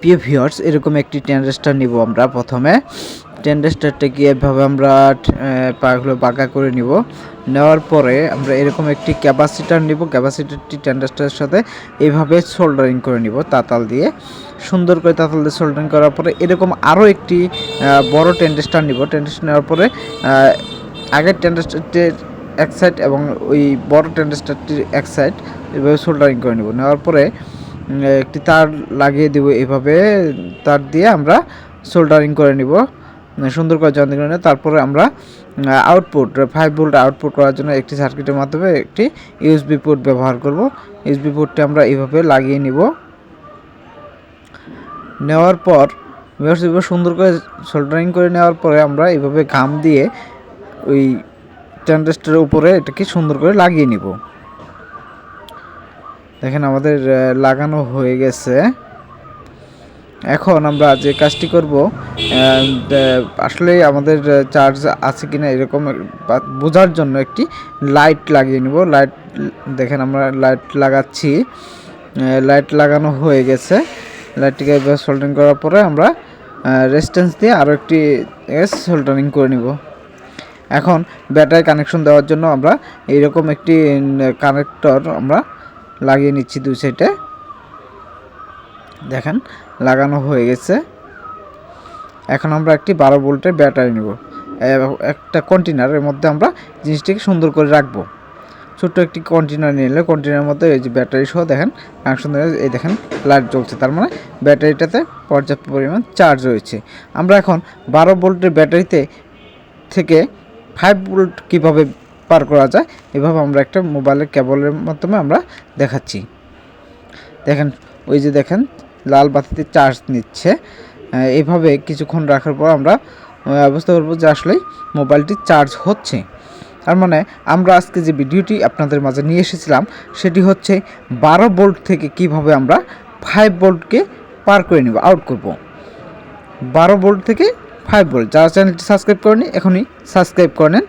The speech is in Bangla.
প্রিয় ভিউয়ার্স, এরকম একটি ট্রানজিস্টর নিব আমরা। প্রথমে ট্রানজিস্টরটাকে এভাবে আমরা পাগুলো বাঁকা করে নিব। নেওয়ার পরে আমরা এরকম একটি ক্যাপাসিটর নিব। ক্যাপাসিটরটি ট্রানজিস্টরের সাথে এইভাবে সোল্ডারিং করে নিব তাতাল দিয়ে। সুন্দর করে তাতাল দিয়ে সোল্ডারিং করার পরে এরকম আরও একটি বড় ট্রানজিস্টর নিব। ট্রানজিস্টর নেওয়ার পরে আগের ট্রানজিস্টরটির এক সাইড এবং ওই বড় ট্রানজিস্টরটির এক সাইড এভাবে সোল্ডারিং করে নিব। নেওয়ার পরে একটি তার লাগিয়ে দেব। এভাবে তার দিয়ে আমরা সোল্ডারিং করে নিব, সুন্দর করে জয়েন করে নিব। তারপরে আমরা আউটপুট 5 ভোল্ট আউটপুট করার জন্য একটি সার্কিটের মাধ্যমে একটি ইউএসবি পোর্ট ব্যবহার করব। ইউএসবি পোর্টটি আমরা এইভাবে লাগিয়ে নিব। নেওয়ার পর সুন্দর করে সোল্ডারিং করে নেওয়ার পরে আমরা এইভাবে ঘাম দিয়ে ওই ট্রানজিস্টরের উপরে এটাকে সুন্দর করে লাগিয়ে নিব। দেখেন আমাদের লাগানো হয়ে গেছে। এখন আমরা যে কাজটি করব, আসলে আমাদের চার্জ আছে কিনা এরকম বোঝার জন্য একটি লাইট লাগিয়ে নিব। লাইট দেখেন আমরা লাইট লাগাচ্ছি। লাইট লাগানো হয়ে গেছে। লাইটটিকে সোল্ডারিং করার পরে আমরা রেজিস্ট্যান্স দিয়ে আরও একটি সোল্ডারিং করে নিব। এখন ব্যাটারি কানেকশন দেওয়ার জন্য আমরা এইরকম একটি কানেক্টর আমরা লাগিয়ে নিচ্ছি দুই সাইডে। দেখেন লাগানো হয়ে গেছে। এখন আমরা একটি 12 ভোল্টের ব্যাটারি নিব। একটা কন্টেনারের মধ্যে আমরা জিনিসটিকে সুন্দর করে রাখবো। ছোট্ট একটি কন্টেনার নিলে কন্টেনারের মধ্যে এই যে ব্যাটারি সহ দেখেন কানেকশন, এই দেখেন লাইট জ্বলছে, তার মানে ব্যাটারিটাতে পর্যাপ্ত পরিমাণ চার্জ রয়েছে। আমরা এখন 12 ভোল্টের ব্যাটারিতে থেকে 5 ভোল্ট কীভাবে পার করা যায় এভাবে আমরা একটা মোবাইলের কেবলের মাধ্যমে আমরা দেখাচ্ছি। দেখেন ওই যে দেখেন লাল বাতিতে চার্জ নিচ্ছে। এইভাবে কিছুক্ষণ রাখার পর আমরা বুঝতে পারবো যে আসলে মোবাইলটি চার্জ হচ্ছে। তার মানে আমরা আজকে যে ভিডিওটি আপনাদের মাঝে নিয়ে এসেছিলাম সেটি হচ্ছে 12 ভোল্ট থেকে কিভাবে আমরা 5 ভোল্টকে পার করে নেব, আউট করব। 12 ভোল্ট থেকে 5 ভোল্ট। যারা চ্যানেলটি সাবস্ক্রাইব করেনি এখনই সাবস্ক্রাইব করে নেন।